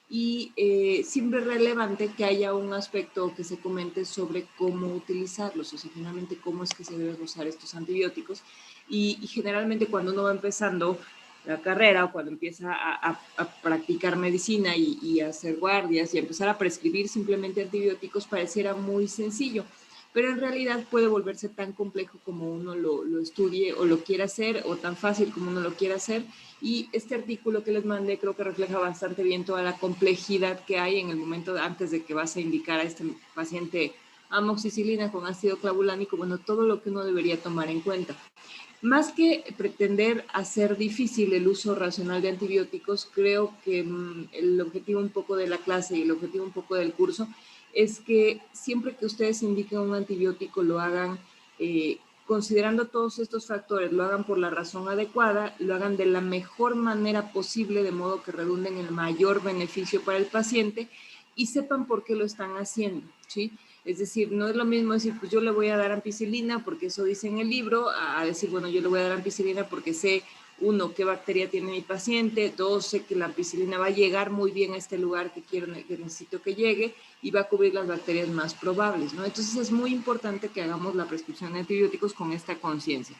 y siempre es relevante que haya un aspecto que se comente sobre cómo utilizarlos, o sea, finalmente cómo es que se deben usar estos antibióticos. Y generalmente cuando uno va empezando la carrera o cuando empieza a practicar medicina y a hacer guardias y a empezar a prescribir simplemente antibióticos, pareciera muy sencillo, pero en realidad puede volverse tan complejo como uno lo estudie o lo quiera hacer, o tan fácil como uno lo quiera hacer. Y este artículo que les mandé creo que refleja bastante bien toda la complejidad que hay en el momento antes de que vas a indicar a este paciente amoxicilina con ácido clavulánico, bueno, todo lo que uno debería tomar en cuenta. Más que pretender hacer difícil el uso racional de antibióticos, creo que el objetivo un poco de la clase y el objetivo un poco del curso es que siempre que ustedes indiquen un antibiótico lo hagan considerando todos estos factores, lo hagan por la razón adecuada, lo hagan de la mejor manera posible, de modo que redunden en el mayor beneficio para el paciente y sepan por qué lo están haciendo, ¿sí? Es decir, no es lo mismo decir, pues yo le voy a dar ampicilina porque eso dice en el libro, a decir, bueno, yo le voy a dar ampicilina porque sé, uno, qué bacteria tiene mi paciente, dos, sé que la ampicilina va a llegar muy bien a este lugar que necesito que llegue y va a cubrir las bacterias más probables, ¿no? Entonces es muy importante que hagamos la prescripción de antibióticos con esta conciencia.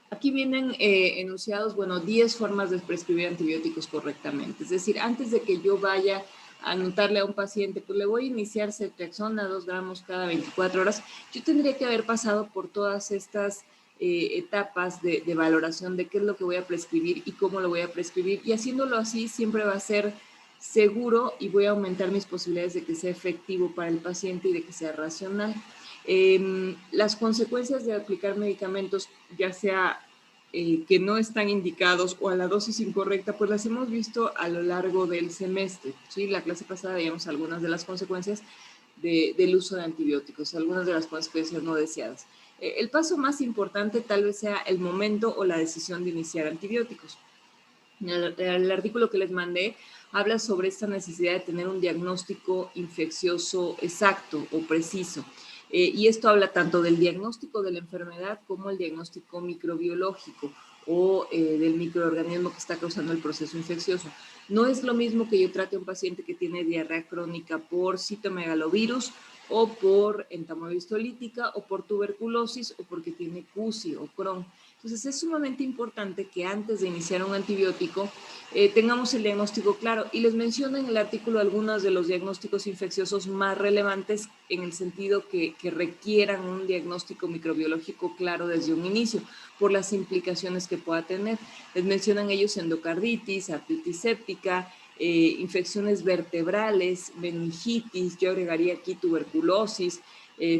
Aquí vienen enunciados, bueno, 10 formas de prescribir antibióticos correctamente. Es decir, antes de que yo vaya a anotarle a un paciente, pues le voy a iniciar ceftriaxona 2 gramos cada 24 horas, yo tendría que haber pasado por todas estas etapas de valoración de qué es lo que voy a prescribir y cómo lo voy a prescribir. Y haciéndolo así siempre va a ser seguro y voy a aumentar mis posibilidades de que sea efectivo para el paciente y de que sea racional. Las consecuencias de aplicar medicamentos, ya sea que no están indicados o a la dosis incorrecta, pues las hemos visto a lo largo del semestre. ¿Sí? La clase pasada veíamos algunas de las consecuencias del uso de antibióticos, algunas de las consecuencias no deseadas. El paso más importante tal vez sea el momento o la decisión de iniciar antibióticos. El artículo que les mandé habla sobre esta necesidad de tener un diagnóstico infeccioso exacto o preciso. Y esto habla tanto del diagnóstico de la enfermedad como el diagnóstico microbiológico o del microorganismo que está causando el proceso infeccioso. No es lo mismo que yo trate a un paciente que tiene diarrea crónica por citomegalovirus o por entamoebistolítica o por tuberculosis o porque tiene CUSI o Crohn. Entonces es sumamente importante que antes de iniciar un antibiótico tengamos el diagnóstico claro. Y les menciono en el artículo algunos de los diagnósticos infecciosos más relevantes en el sentido que requieran un diagnóstico microbiológico claro desde un inicio, por las implicaciones que pueda tener. Les mencionan ellos endocarditis, artritis séptica, infecciones vertebrales, meningitis, yo agregaría aquí tuberculosis,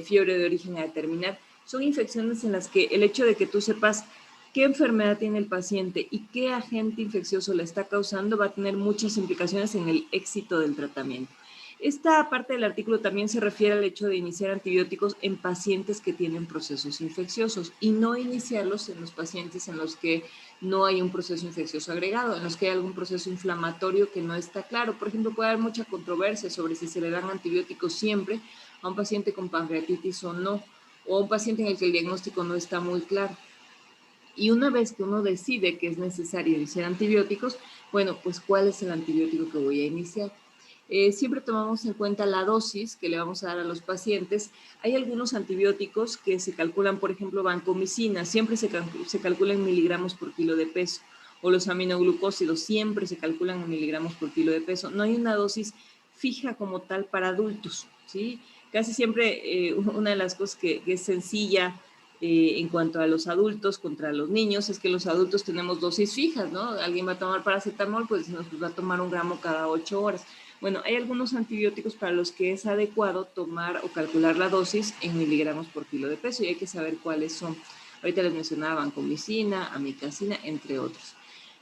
fiebre de origen a determinar. Son infecciones en las que el hecho de que tú sepas qué enfermedad tiene el paciente y qué agente infeccioso le está causando va a tener muchas implicaciones en el éxito del tratamiento. Esta parte del artículo también se refiere al hecho de iniciar antibióticos en pacientes que tienen procesos infecciosos y no iniciarlos en los pacientes en los que no hay un proceso infeccioso agregado, en los que hay algún proceso inflamatorio que no está claro. Por ejemplo, puede haber mucha controversia sobre si se le dan antibióticos siempre a un paciente con pancreatitis o no, o a un paciente en el que el diagnóstico no está muy claro. Y una vez que uno decide que es necesario iniciar antibióticos, bueno, pues ¿cuál es el antibiótico que voy a iniciar? Siempre tomamos en cuenta la dosis que le vamos a dar a los pacientes. Hay algunos antibióticos que se calculan, por ejemplo, vancomicina, siempre se calcula en miligramos por kilo de peso, o los aminoglucósidos siempre se calculan en miligramos por kilo de peso. No hay una dosis fija como tal para adultos, ¿sí? Casi siempre una de las cosas que es sencilla en cuanto a los adultos contra los niños, es que los adultos tenemos dosis fijas, ¿no? Alguien va a tomar paracetamol, pues nos va a tomar 1 gramo cada 8 horas. Bueno, hay algunos antibióticos para los que es adecuado tomar o calcular la dosis en miligramos por kilo de peso y hay que saber cuáles son. Ahorita les mencionaba vancomicina, amikacina, entre otros.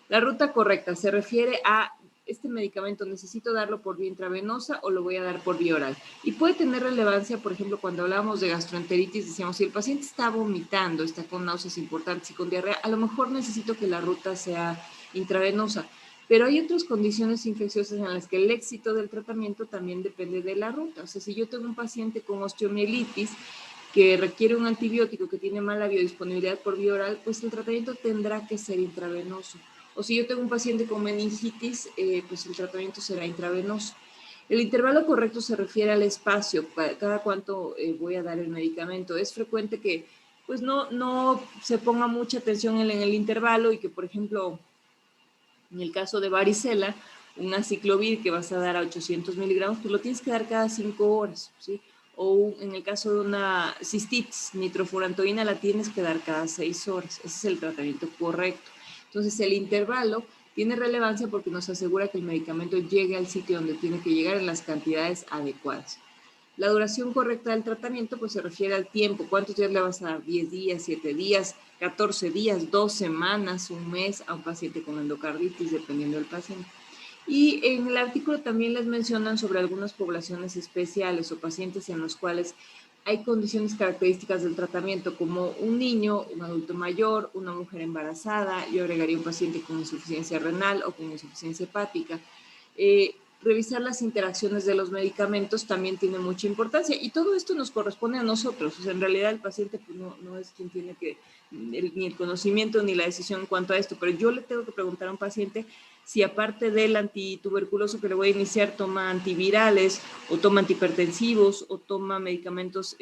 La ruta correcta se refiere a este medicamento, ¿necesito darlo por vía intravenosa o lo voy a dar por vía oral? Y puede tener relevancia, por ejemplo, cuando hablábamos de gastroenteritis, decíamos, si el paciente está vomitando, está con náuseas importantes y con diarrea, a lo mejor necesito que la ruta sea intravenosa. Pero hay otras condiciones infecciosas en las que el éxito del tratamiento también depende de la ruta. O sea, si yo tengo un paciente con osteomielitis que requiere un antibiótico que tiene mala biodisponibilidad por vía oral, pues el tratamiento tendrá que ser intravenoso. O si yo tengo un paciente con meningitis, pues el tratamiento será intravenoso. El intervalo correcto se refiere al espacio, cada cuánto voy a dar el medicamento. Es frecuente que pues no se ponga mucha atención en el intervalo y que, por ejemplo, en el caso de varicela, un aciclovir que vas a dar a 800 miligramos, pues lo tienes que dar cada 5 horas, ¿sí? O en el caso de una cistitis, nitrofurantoína la tienes que dar cada 6 horas. Ese es el tratamiento correcto. Entonces, el intervalo tiene relevancia porque nos asegura que el medicamento llegue al sitio donde tiene que llegar en las cantidades adecuadas. La duración correcta del tratamiento pues se refiere al tiempo. ¿Cuántos días le vas a dar? 10 días, 7 días, 14 días, 2 semanas, un mes a un paciente con endocarditis, dependiendo del paciente. Y en el artículo también les mencionan sobre algunas poblaciones especiales o pacientes en los cuales hay condiciones características del tratamiento, como un niño, un adulto mayor, una mujer embarazada. Yo agregaría un paciente con insuficiencia renal o con insuficiencia hepática. Revisar las interacciones de los medicamentos también tiene mucha importancia y todo esto nos corresponde a nosotros. O sea, en realidad el paciente pues, no es quien tiene que ni el conocimiento ni la decisión en cuanto a esto, pero yo le tengo que preguntar a un paciente si aparte del antituberculoso que le voy a iniciar toma antivirales o toma antihipertensivos o toma medicamentos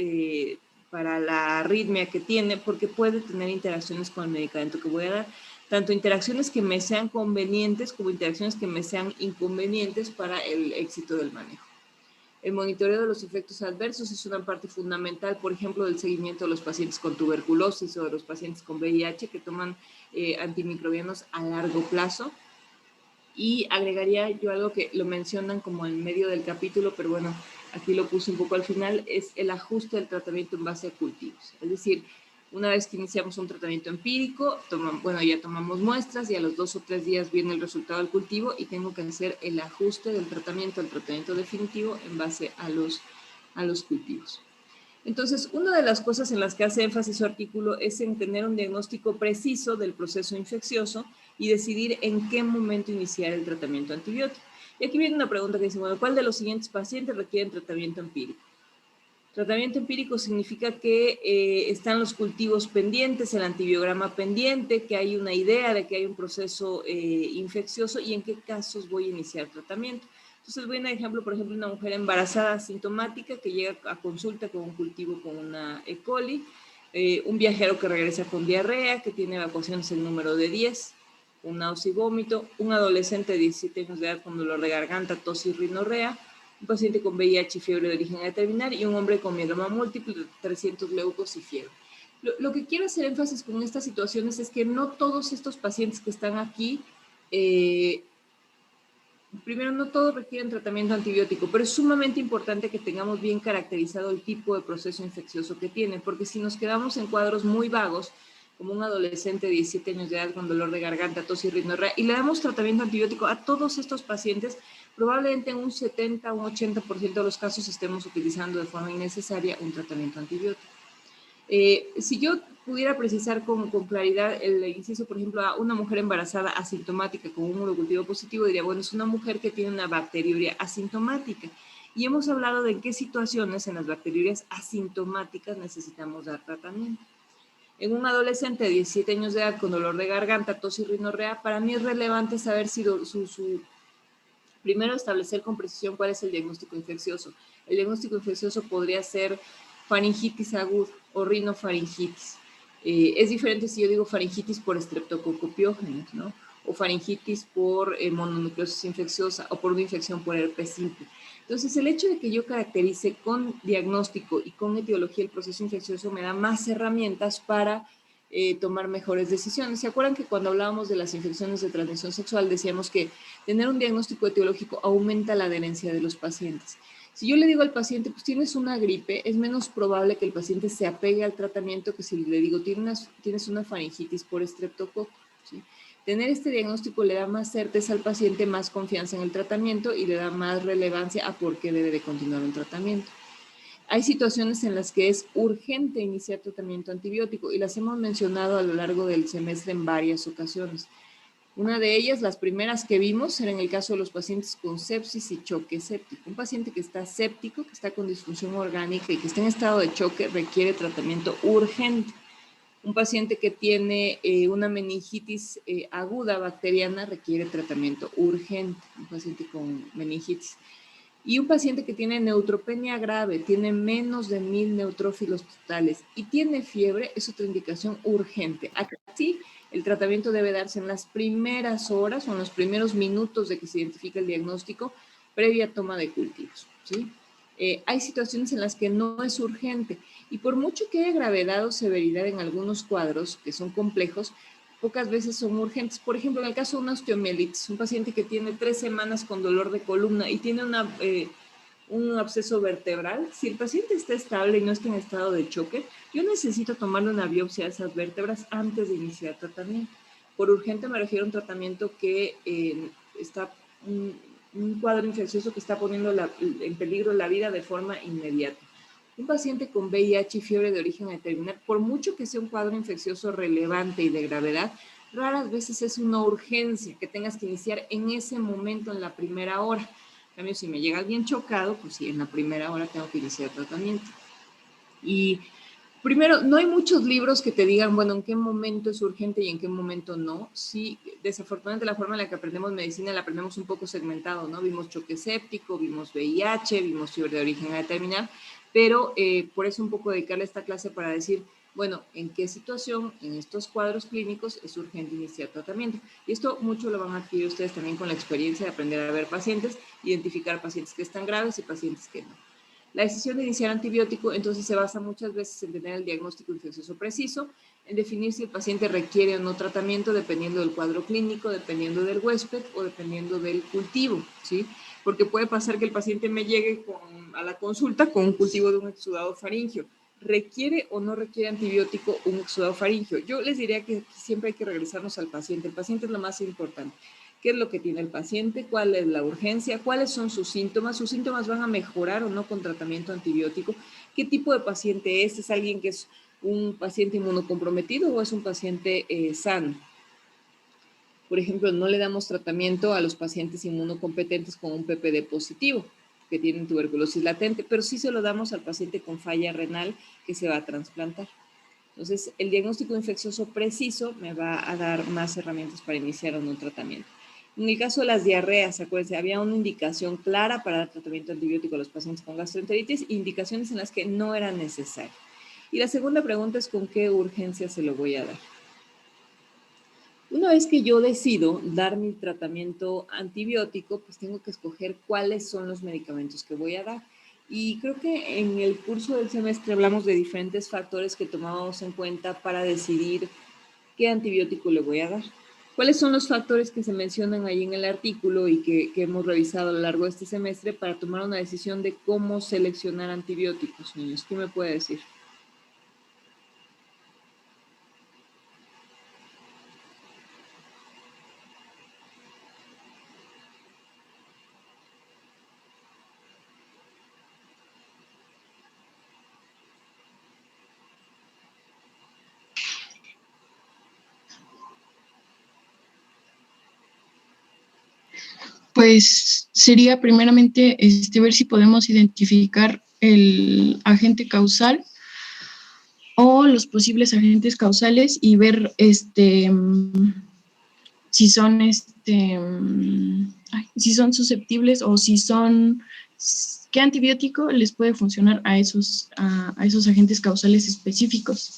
para la arritmia que tiene, porque puede tener interacciones con el medicamento que voy a dar. Tanto interacciones que me sean convenientes como interacciones que me sean inconvenientes para el éxito del manejo. El monitoreo de los efectos adversos es una parte fundamental, por ejemplo, del seguimiento de los pacientes con tuberculosis o de los pacientes con VIH que toman antimicrobianos a largo plazo. Y agregaría yo algo que lo mencionan como en medio del capítulo, pero bueno, aquí lo puse un poco al final, es el ajuste del tratamiento en base a cultivos. Es decir, una vez que iniciamos un tratamiento empírico, ya tomamos muestras y a los 2 o 3 días viene el resultado del cultivo y tengo que hacer el ajuste del tratamiento al tratamiento definitivo en base a los cultivos. Entonces, una de las cosas en las que hace énfasis su artículo es en tener un diagnóstico preciso del proceso infeccioso y decidir en qué momento iniciar el tratamiento antibiótico. Y aquí viene una pregunta que dice, bueno, ¿cuál de los siguientes pacientes requieren tratamiento empírico? Tratamiento empírico significa que están los cultivos pendientes, el antibiograma pendiente, que hay una idea de que hay un proceso infeccioso y en qué casos voy a iniciar tratamiento. Entonces, voy a un ejemplo, por ejemplo, una mujer embarazada asintomática que llega a consulta con un cultivo con una E. coli, un viajero que regresa con diarrea, que tiene evacuaciones el número de 10, un náusea y vómito, un adolescente de 17 años de edad con dolor de garganta, tos y rinorrea, un paciente con VIH y fiebre de origen indeterminado y un hombre con mieloma múltiple, 300 leucos y fiebre. Lo que quiero hacer énfasis con estas situaciones es que no todos estos pacientes que están aquí, primero, no todos requieren tratamiento antibiótico, pero es sumamente importante que tengamos bien caracterizado el tipo de proceso infeccioso que tienen, porque si nos quedamos en cuadros muy vagos, como un adolescente de 17 años de edad con dolor de garganta, tos y rinorrea, y le damos tratamiento antibiótico a todos estos pacientes, probablemente en un 70 o un 80% de los casos estemos utilizando de forma innecesaria un tratamiento antibiótico. Si yo pudiera precisar con claridad el inciso, por ejemplo, a una mujer embarazada asintomática con un urocultivo positivo, diría, bueno, es una mujer que tiene una bacteriuria asintomática. Y hemos hablado de en qué situaciones en las bacteriurias asintomáticas necesitamos dar tratamiento. En un adolescente de 17 años de edad con dolor de garganta, tos y rinorrea, para mí es relevante saber si primero establecer con precisión cuál es el diagnóstico infeccioso. El diagnóstico infeccioso podría ser faringitis aguda o rinofaringitis. Es diferente si yo digo faringitis por estreptococopiógenes, ¿no? O faringitis por mononucleosis infecciosa o por una infección por herpes simple. Entonces, el hecho de que yo caracterice con diagnóstico y con etiología el proceso infeccioso me da más herramientas para tomar mejores decisiones. ¿Se acuerdan que cuando hablábamos de las infecciones de transmisión sexual decíamos que tener un diagnóstico etiológico aumenta la adherencia de los pacientes? Si yo le digo al paciente, pues tienes una gripe, es menos probable que el paciente se apegue al tratamiento que si le digo, tienes una faringitis por estreptococo, ¿sí? Tener este diagnóstico le da más certeza al paciente, más confianza en el tratamiento y le da más relevancia a por qué debe de continuar un tratamiento. Hay situaciones en las que es urgente iniciar tratamiento antibiótico y las hemos mencionado a lo largo del semestre en varias ocasiones. Una de ellas, las primeras que vimos, era en el caso de los pacientes con sepsis y choque séptico. Un paciente que está séptico, que está con disfunción orgánica y que está en estado de choque requiere tratamiento urgente. Un paciente que tiene una meningitis aguda bacteriana requiere tratamiento urgente, un paciente con meningitis. Y un paciente que tiene neutropenia grave, tiene menos de 1000 neutrófilos totales y tiene fiebre, es otra indicación urgente. Así, el tratamiento debe darse en las primeras horas o en los primeros minutos de que se identifica el diagnóstico, previa toma de cultivos, ¿sí? Hay situaciones en las que no es urgente y por mucho que haya gravedad o severidad en algunos cuadros que son complejos, pocas veces son urgentes. Por ejemplo, en el caso de una osteomielitis, un paciente que tiene 3 semanas con dolor de columna y tiene un absceso vertebral, si el paciente está estable y no está en estado de choque, yo necesito tomarle una biopsia de esas vértebras antes de iniciar tratamiento. Por urgente me refiero a un tratamiento que está un cuadro infeccioso que está poniendo en peligro la vida de forma inmediata. Un paciente con VIH y fiebre de origen a determinar, por mucho que sea un cuadro infeccioso relevante y de gravedad, raras veces es una urgencia que tengas que iniciar en ese momento, en la primera hora. En cambio, si me llega bien chocado, pues sí, en la primera hora tengo que iniciar tratamiento. Y primero, no hay muchos libros que te digan, bueno, en qué momento es urgente y en qué momento no. Sí, desafortunadamente la forma en la que aprendemos medicina la aprendemos un poco segmentado, ¿no? Vimos choque séptico, vimos VIH, vimos fiebre de origen a determinar, pero por eso un poco dedicarle esta clase para decir, bueno, en qué situación, en estos cuadros clínicos, es urgente iniciar tratamiento. Y esto mucho lo van a adquirir ustedes también con la experiencia de aprender a ver pacientes, identificar pacientes que están graves y pacientes que no. La decisión de iniciar antibiótico entonces se basa muchas veces en tener el diagnóstico infeccioso preciso, en definir si el paciente requiere o no tratamiento dependiendo del cuadro clínico, dependiendo del huésped o dependiendo del cultivo, ¿sí? Porque puede pasar que el paciente me llegue a la consulta con un cultivo de un exudado faríngeo. ¿Requiere o no requiere antibiótico un exudado faríngeo? Yo les diría que siempre hay que regresarnos al paciente. El paciente es lo más importante. ¿Qué es lo que tiene el paciente? ¿Cuál es la urgencia? ¿Cuáles son sus síntomas? ¿Sus síntomas van a mejorar o no con tratamiento antibiótico? ¿Qué tipo de paciente es? ¿Es alguien que es un paciente inmunocomprometido o es un paciente sano? Por ejemplo, no le damos tratamiento a los pacientes inmunocompetentes con un PPD positivo, que tienen tuberculosis latente, pero sí se lo damos al paciente con falla renal que se va a trasplantar. Entonces, el diagnóstico infeccioso preciso me va a dar más herramientas para iniciar un tratamiento. En el caso de las diarreas, acuérdense, había una indicación clara para el tratamiento antibiótico a los pacientes con gastroenteritis, indicaciones en las que no era necesario. Y la segunda pregunta es con qué urgencia se lo voy a dar. Una vez que yo decido dar mi tratamiento antibiótico, pues tengo que escoger cuáles son los medicamentos que voy a dar. Y creo que en el curso del semestre hablamos de diferentes factores que tomábamos en cuenta para decidir qué antibiótico le voy a dar. ¿Cuáles son los factores que se mencionan ahí en el artículo y que hemos revisado a lo largo de este semestre para tomar una decisión de cómo seleccionar antibióticos, niños? ¿Qué me puede decir? Pues sería primeramente ver si podemos identificar el agente causal o los posibles agentes causales y ver si son si son susceptibles o si son qué antibiótico les puede funcionar a esos agentes causales específicos.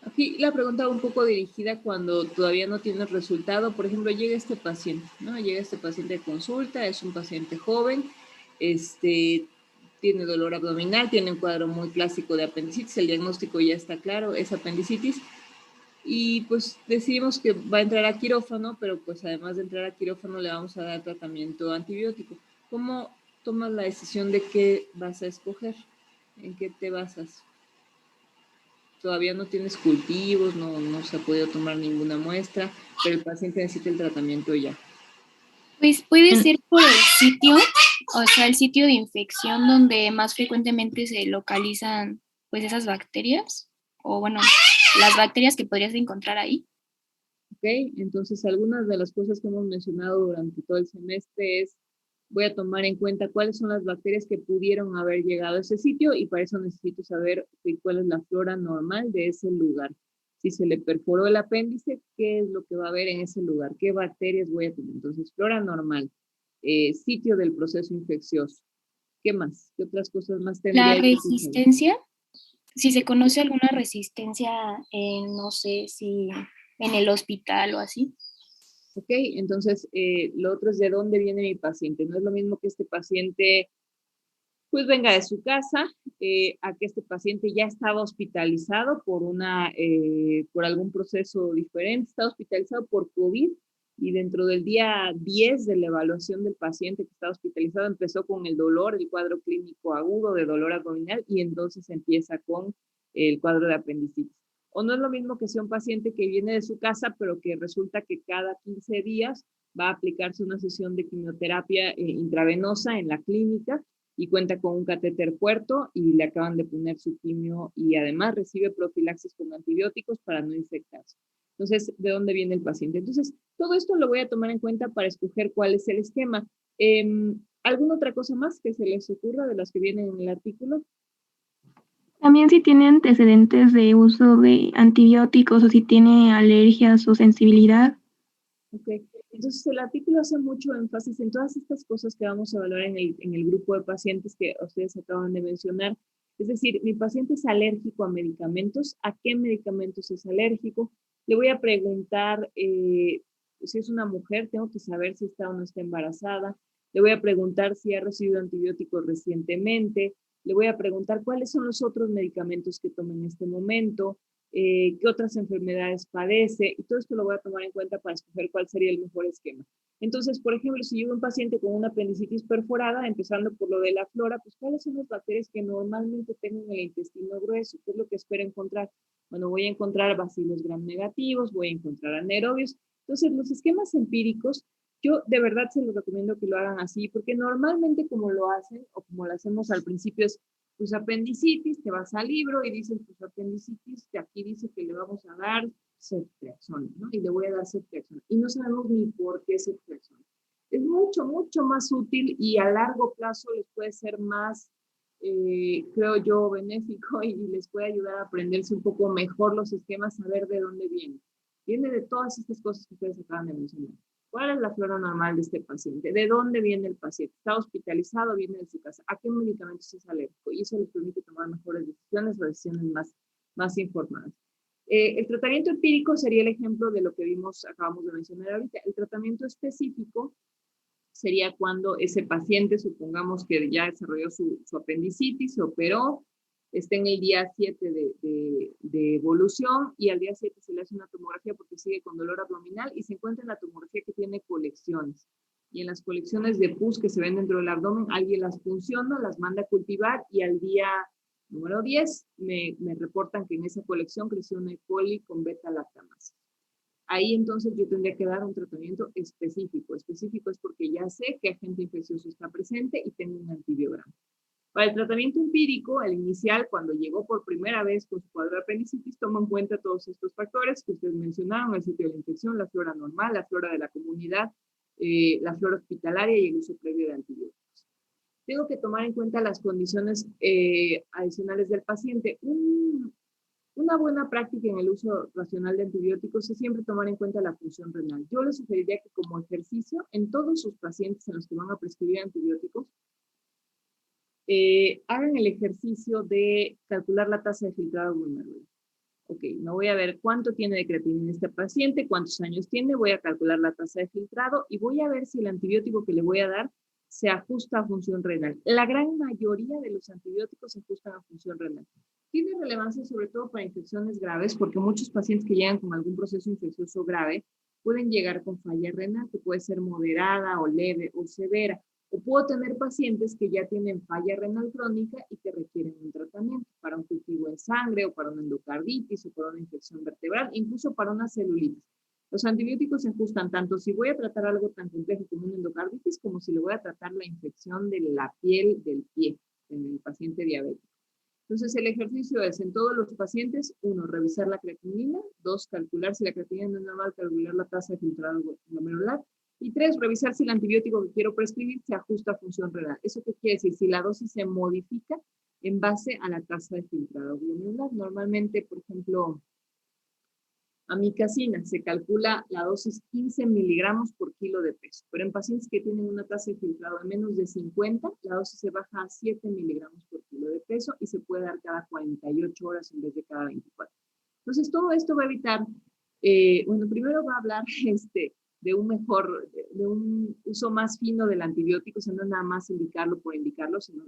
Aquí la pregunta va un poco dirigida cuando todavía no tienes resultado. Por ejemplo, llega este paciente, ¿no? Llega este paciente de consulta, es un paciente joven, tiene dolor abdominal, tiene un cuadro muy clásico de apendicitis, el diagnóstico ya está claro, es apendicitis. Y pues decidimos que va a entrar a quirófano, pero pues además de entrar a quirófano le vamos a dar tratamiento antibiótico. ¿Cómo tomas la decisión de qué vas a escoger? ¿En qué te basas? Todavía no tienes cultivos, no se ha podido tomar ninguna muestra, pero el paciente necesita el tratamiento ya. Pues puede ser por el sitio, o sea, el sitio de infección donde más frecuentemente se localizan pues esas bacterias, o bueno, las bacterias que podrías encontrar ahí. Ok, entonces algunas de las cosas que hemos mencionado durante todo el semestre es, voy a tomar en cuenta cuáles son las bacterias que pudieron haber llegado a ese sitio y para eso necesito saber cuál es la flora normal de ese lugar. Si se le perforó el apéndice, ¿qué es lo que va a haber en ese lugar? ¿Qué bacterias voy a tener? Entonces, flora normal, sitio del proceso infeccioso. ¿Qué más? ¿Qué otras cosas más La tendría yo que saber? resistencia, si se conoce alguna resistencia, no sé si en el hospital o así. Ok, entonces lo otro es de dónde viene mi paciente. No es lo mismo que este paciente pues venga de su casa, a que este paciente ya estaba hospitalizado por algún proceso diferente, está hospitalizado por COVID y dentro del día 10 de la evaluación del paciente que está hospitalizado empezó con el dolor, el cuadro clínico agudo de dolor abdominal y entonces empieza con el cuadro de apendicitis. O no es lo mismo que sea un paciente que viene de su casa, pero que resulta que cada 15 días va a aplicarse una sesión de quimioterapia intravenosa en la clínica y cuenta con un catéter puerto y le acaban de poner su quimio y además recibe profilaxis con antibióticos para no infectarse. Entonces, ¿de dónde viene el paciente? Entonces, todo esto lo voy a tomar en cuenta para escoger cuál es el esquema. ¿Alguna otra cosa más que se les ocurra de las que vienen en el artículo? También si tiene antecedentes de uso de antibióticos o si tiene alergias o sensibilidad. Ok, entonces el artículo hace mucho énfasis en todas estas cosas que vamos a evaluar en el grupo de pacientes que ustedes acaban de mencionar. Es decir, mi paciente es alérgico a medicamentos, ¿a qué medicamentos es alérgico? Le voy a preguntar si es una mujer, tengo que saber si está o no está embarazada. Le voy a preguntar si ha recibido antibióticos recientemente. Le voy a preguntar cuáles son los otros medicamentos que toma en este momento, qué otras enfermedades padece, y todo esto lo voy a tomar en cuenta para escoger cuál sería el mejor esquema. Entonces, por ejemplo, si yo veo un paciente con una apendicitis perforada, empezando por lo de la flora, pues ¿cuáles son las bacterias que normalmente tengo en el intestino grueso? ¿Qué es lo que espero encontrar? Bueno, voy a encontrar bacilos gram negativos, voy a encontrar anaerobios. Entonces, los esquemas empíricos, yo de verdad se los recomiendo que lo hagan así, porque normalmente como lo hacen, o como lo hacemos al principio, es pues apendicitis, te vas al libro y dices, pues apendicitis, de aquí dice que le vamos a dar ceftriaxona, ¿no? Y le voy a dar ceftriaxona. Y no sabemos ni por qué ceftriaxona. Es mucho, mucho más útil y a largo plazo les puede ser más, creo yo, benéfico y les puede ayudar a aprenderse un poco mejor los esquemas, saber de dónde viene. Viene de todas estas cosas que ustedes acaban de mencionar. ¿Cuál es la flora normal de este paciente? ¿De dónde viene el paciente? ¿Está hospitalizado o viene de su casa? ¿A qué medicamentos es alérgico? Y eso les permite tomar mejores decisiones o decisiones más informadas. El tratamiento empírico sería el ejemplo de lo que acabamos de mencionar ahorita. El tratamiento específico sería cuando ese paciente, supongamos que ya desarrolló su apendicitis, se operó, está en el día 7 de evolución y al día 7 se le hace una tomografía porque sigue con dolor abdominal y se encuentra en la tomografía que tiene colecciones. Y en las colecciones de pus que se ven dentro del abdomen, alguien las funciona, las manda a cultivar y al día número 10 me reportan que en esa colección creció una E. coli con beta-lactamasa. Ahí entonces yo tendría que dar un tratamiento específico. Específico es porque ya sé qué agente infeccioso está presente y tengo un antibiograma. Para el tratamiento empírico, el inicial, cuando llegó por primera vez con su cuadro de apendicitis, toma en cuenta todos estos factores que ustedes mencionaron, el sitio de la infección, la flora normal, la flora de la comunidad, la flora hospitalaria y el uso previo de antibióticos. Tengo que tomar en cuenta las condiciones adicionales del paciente. Una buena práctica en el uso racional de antibióticos es siempre tomar en cuenta la función renal. Yo les sugeriría que como ejercicio, en todos sus pacientes en los que van a prescribir antibióticos, hagan el ejercicio de calcular la tasa de filtrado glomerular. Ok, me voy a ver cuánto tiene de creatinina este paciente, cuántos años tiene, voy a calcular la tasa de filtrado y voy a ver si el antibiótico que le voy a dar se ajusta a función renal. La gran mayoría de los antibióticos se ajustan a función renal. Tiene relevancia sobre todo para infecciones graves, porque muchos pacientes que llegan con algún proceso infeccioso grave pueden llegar con falla renal, que puede ser moderada o leve o severa. O puedo tener pacientes que ya tienen falla renal crónica y que requieren un tratamiento para un cultivo en sangre o para una endocarditis o para una infección vertebral, incluso para una celulitis. Los antibióticos se ajustan tanto si voy a tratar algo tan complejo como una endocarditis como si le voy a tratar la infección de la piel del pie en el paciente diabético. Entonces, el ejercicio es en todos los pacientes, 1, revisar la creatinina, 2, calcular si la creatinina no es normal, calcular la tasa de filtrado glomerular, y 3, revisar si el antibiótico que quiero prescribir se ajusta a función renal. ¿Eso qué quiere decir? Si la dosis se modifica en base a la tasa de filtrado glomerular. Normalmente, por ejemplo, Amikacina, se calcula la dosis 15 miligramos por kilo de peso, pero en pacientes que tienen una tasa de filtrado de menos de 50, la dosis se baja a 7 miligramos por kilo de peso y se puede dar cada 48 horas en vez de cada 24. Entonces, todo esto va a evitar, bueno, primero va a hablar de un uso más fino del antibiótico, o sea, no nada más indicarlo por indicarlo, sino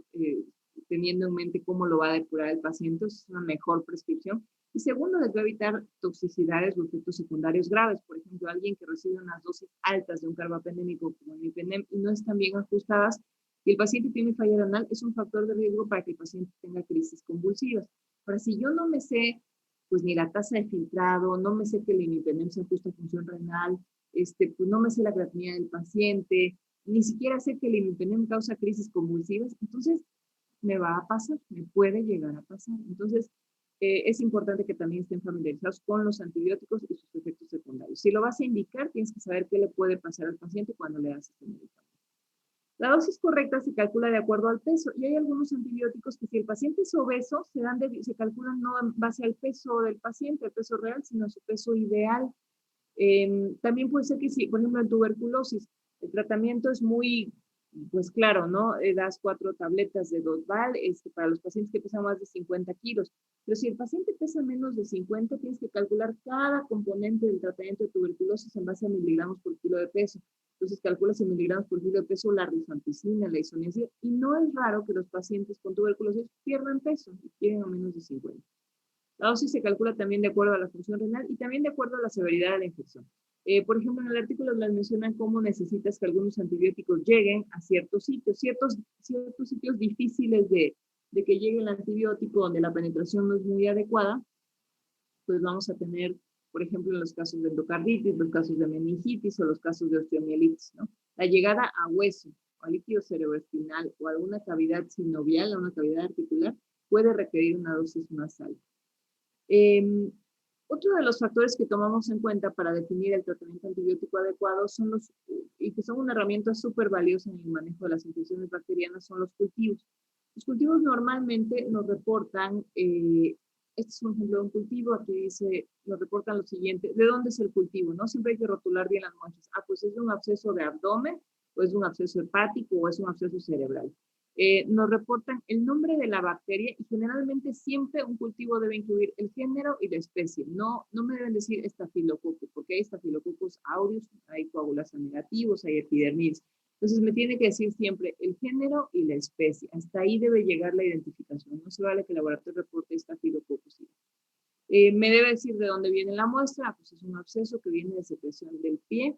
teniendo en mente cómo lo va a depurar el paciente, es una mejor prescripción. Y segundo, les va a evitar toxicidades o efectos secundarios graves. Por ejemplo, alguien que recibe unas dosis altas de un carbapendémico como el imipenem y no están bien ajustadas y el paciente tiene falla renal, es un factor de riesgo para que el paciente tenga crisis convulsivas. Ahora, si yo no me sé, pues ni la tasa de filtrado, no me sé que el imipenem se ajusta a función renal, pues no me sé la creatinina del paciente, ni siquiera sé que el imipenem causa crisis convulsivas, entonces me va a pasar, me puede llegar a pasar. Entonces, es importante que también estén familiarizados con los antibióticos y sus efectos secundarios. Si lo vas a indicar, tienes que saber qué le puede pasar al paciente cuando le das este medicamento. La dosis correcta se calcula de acuerdo al peso y hay algunos antibióticos que si el paciente es obeso, se calculan no en base al peso del paciente, el peso real, sino su peso ideal. También puede ser que si, por ejemplo, en tuberculosis, el tratamiento es muy, pues claro, ¿no? Das 4 tabletas de Dotval para los pacientes que pesan más de 50 kilos. Pero si el paciente pesa menos de 50, tienes que calcular cada componente del tratamiento de tuberculosis en base a miligramos por kilo de peso. Entonces calculas en miligramos por kilo de peso la rifampicina, la isoniazida, y no es raro que los pacientes con tuberculosis pierdan peso y lleguen a menos de 50. La dosis se calcula también de acuerdo a la función renal y también de acuerdo a la severidad de la infección. Por ejemplo, en el artículo les mencionan cómo necesitas que algunos antibióticos lleguen a ciertos sitios, ciertos sitios difíciles de que llegue el antibiótico, donde la penetración no es muy adecuada, pues vamos a tener, por ejemplo, en los casos de endocarditis, los casos de meningitis o los casos de osteomielitis, ¿no? La llegada a hueso, a líquido cerebroespinal o a alguna cavidad sinovial, a una cavidad articular, puede requerir una dosis más alta. Otro de los factores que tomamos en cuenta para definir el tratamiento antibiótico adecuado son y que son una herramienta súper valiosa en el manejo de las infecciones bacterianas, son los cultivos. Los cultivos normalmente nos reportan, este es un ejemplo de un cultivo, aquí dice, nos reportan lo siguiente, ¿de dónde es el cultivo? ¿No? Siempre hay que rotular bien las muestras. Pues es de un absceso de abdomen, o es de un absceso hepático, o es un absceso cerebral. Nos reportan el nombre de la bacteria y generalmente siempre un cultivo debe incluir el género y la especie. No me deben decir estafilococcus, porque hay estafilococcus aureus, hay coagulasa negativos, hay epidermidis. Entonces me tiene que decir siempre el género y la especie. Hasta ahí debe llegar la identificación. No se vale que el laboratorio reporte estafilococcus. Me debe decir de dónde viene la muestra. Pues es un absceso que viene de secreción del pie.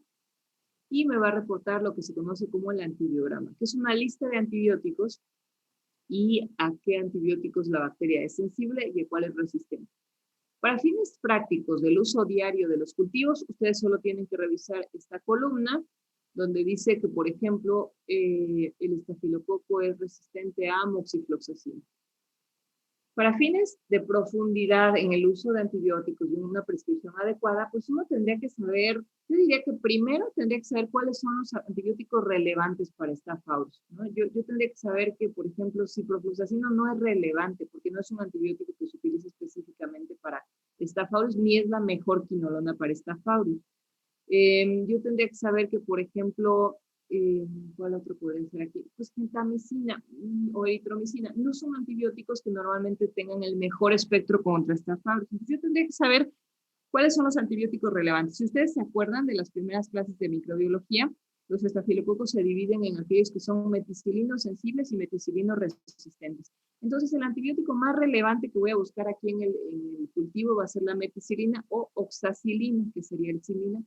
Y me va a reportar lo que se conoce como el antibiograma, que es una lista de antibióticos y a qué antibióticos la bacteria es sensible y a cuál es resistente. Para fines prácticos del uso diario de los cultivos, ustedes solo tienen que revisar esta columna donde dice que, por ejemplo, el estafilococo es resistente a moxifloxacina. Para fines de profundidad en el uso de antibióticos y una prescripción adecuada, pues uno tendría que saber, yo diría que primero tendría que saber cuáles son los antibióticos relevantes para Staph aureus, ¿no? Yo tendría que saber que, por ejemplo, ciprofloxacino no es relevante porque no es un antibiótico que se utiliza específicamente para Staph aureus, ni es la mejor quinolona para Staph aureus. Yo tendría que saber que, por ejemplo, ¿cuál otro podría ser aquí? Pues gentamicina o eritromicina no son antibióticos que normalmente tengan el mejor espectro contra Staph aureus. Entonces yo tendría que saber cuáles son los antibióticos relevantes. Si ustedes se acuerdan de las primeras clases de microbiología, los estafilococos se dividen en aquellos que son meticilinos sensibles y meticilinos resistentes. Entonces el antibiótico más relevante que voy a buscar aquí en el cultivo va a ser la meticilina o oxacilina, que sería el cilina.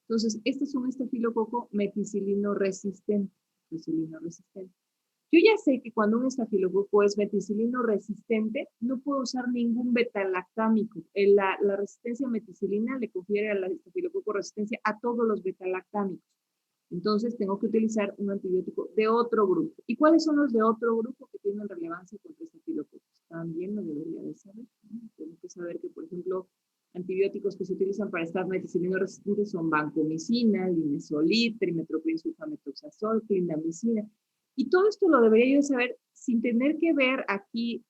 Entonces, este es un estafilococo meticilino resistente. Yo ya sé que cuando un estafilococo es meticilino resistente, no puedo usar ningún betalactámico. La resistencia a meticilina le confiere al estafilococo resistencia a todos los betalactámicos. Entonces, tengo que utilizar un antibiótico de otro grupo. ¿Y cuáles son los de otro grupo que tienen relevancia contra estafilococos? También lo debería de saber, ¿no? Tengo que saber que, por ejemplo, antibióticos que se utilizan para estas meticilino resistentes son vancomicina, linezolid, trimetoprim sulfamethoxazol, clindamicina. Y todo esto lo debería yo saber sin tener que ver aquí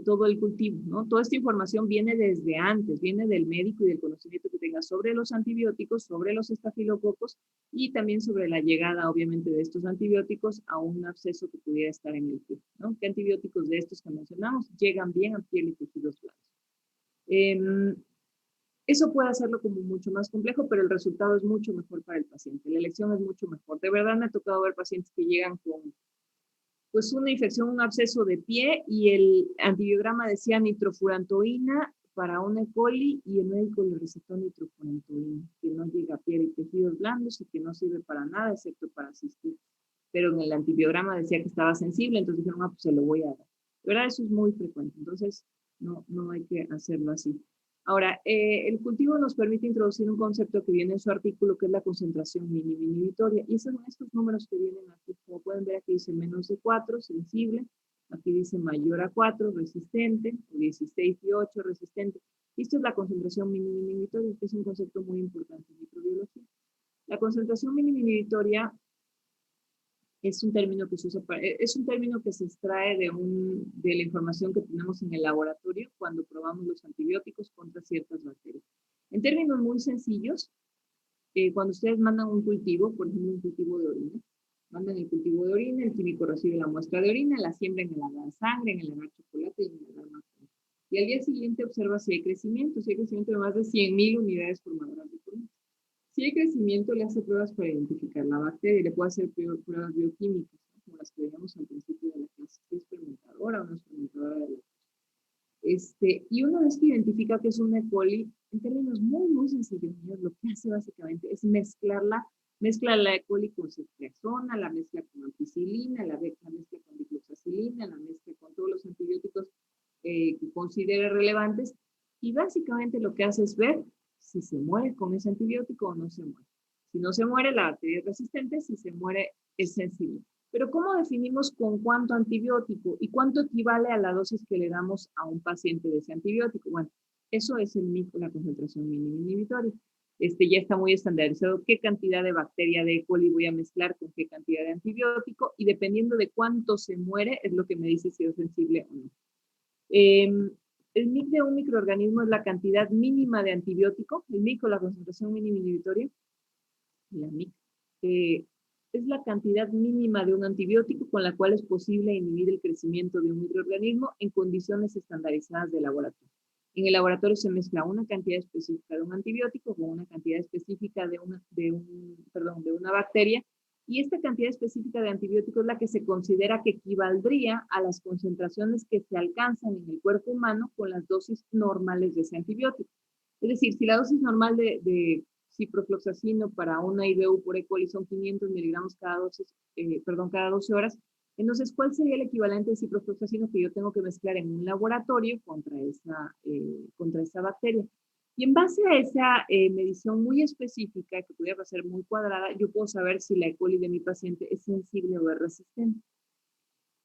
todo el cultivo, ¿no? Toda esta información viene desde antes, viene del médico y del conocimiento que tenga sobre los antibióticos, sobre los estafilococos y también sobre la llegada, obviamente, de estos antibióticos a un absceso que pudiera estar en el pie, ¿no? ¿Qué antibióticos de estos que mencionamos llegan bien a piel y tejidos blandos? Eso puede hacerlo como mucho más complejo, pero el resultado es mucho mejor para el paciente. La elección es mucho mejor. De verdad me ha tocado ver pacientes que llegan con pues una infección, un absceso de pie y el antibiograma decía nitrofurantoína para una E. coli y el médico le recetó nitrofurantoína, que no llega a piel y tejidos blandos y que no sirve para nada excepto para asistir. Pero en el antibiograma decía que estaba sensible, entonces dijeron, pues se lo voy a dar. De verdad, eso es muy frecuente, entonces no hay que hacerlo así. Ahora, el cultivo nos permite introducir un concepto que viene en su artículo, que es la concentración mínima inhibitoria. Y esos son estos números que vienen aquí. Como pueden ver, aquí dice menos de 4, sensible. Aquí dice mayor a 4, resistente. O 16 y 8, resistente. Y esto es la concentración mínima inhibitoria, que es un concepto muy importante en microbiología. La concentración mínima inhibitoria es un término que se usa es un término que se extrae de la información que tenemos en el laboratorio cuando probamos los antibióticos contra ciertas bacterias. En términos muy sencillos, cuando ustedes mandan un cultivo, por ejemplo, un cultivo de orina, mandan el cultivo de orina, el químico recibe la muestra de orina, la siembra en el agar sangre, en el agar chocolate y en el agar marrón. Y al día siguiente observa si hay crecimiento de más de 100.000 unidades formadoras de colonias. Si hay crecimiento, le hace pruebas para identificar la bacteria, le puede hacer pruebas bioquímicas, ¿no? Como las que veíamos al principio de la clase, si es fermentadora o no es fermentadora de la y una vez que identifica que es un E. coli, en términos muy sencillos, lo que hace básicamente es mezcla la E. coli con ceftriaxona, la mezcla con ampicilina, la mezcla con dicloxacilina, la mezcla con todos los antibióticos que considere relevantes, y básicamente lo que hace es ver si se muere con ese antibiótico o no se muere. Si no se muere, la bacteria es resistente; si se muere, es sensible. Pero ¿cómo definimos con cuánto antibiótico y cuánto equivale a la dosis que le damos a un paciente de ese antibiótico? Bueno, eso es la concentración mínima inhibitoria. Ya está muy estandarizado qué cantidad de bacteria de E. coli voy a mezclar con qué cantidad de antibiótico, y dependiendo de cuánto se muere es lo que me dice si es sensible o no. El MIC de un microorganismo es la cantidad mínima de antibiótico, el MIC o la concentración mínima inhibitoria, la MIC, es la cantidad mínima de un antibiótico con la cual es posible inhibir el crecimiento de un microorganismo en condiciones estandarizadas de laboratorio. En el laboratorio se mezcla una cantidad específica de un antibiótico con una cantidad específica de una bacteria, y esta cantidad específica de antibiótico es la que se considera que equivaldría a las concentraciones que se alcanzan en el cuerpo humano con las dosis normales de ese antibiótico. Es decir, si la dosis normal de ciprofloxacino para una IBU por E. coli son 500 miligramos cada 12 horas, entonces, ¿cuál sería el equivalente de ciprofloxacino que yo tengo que mezclar en un laboratorio contra esa bacteria? Y en base a esa medición muy específica, que pudiera ser muy cuadrada, yo puedo saber si la E. coli de mi paciente es sensible o es resistente.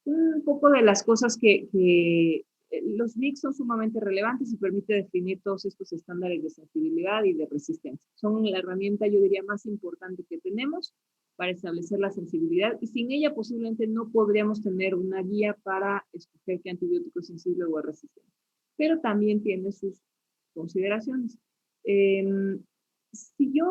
Un poco de las cosas que los MIC son sumamente relevantes y permite definir todos estos estándares de sensibilidad y de resistencia. Son la herramienta, yo diría, más importante que tenemos para establecer la sensibilidad, y sin ella posiblemente no podríamos tener una guía para escoger qué antibiótico es sensible o es resistente. Pero también tiene sus consideraciones. Si yo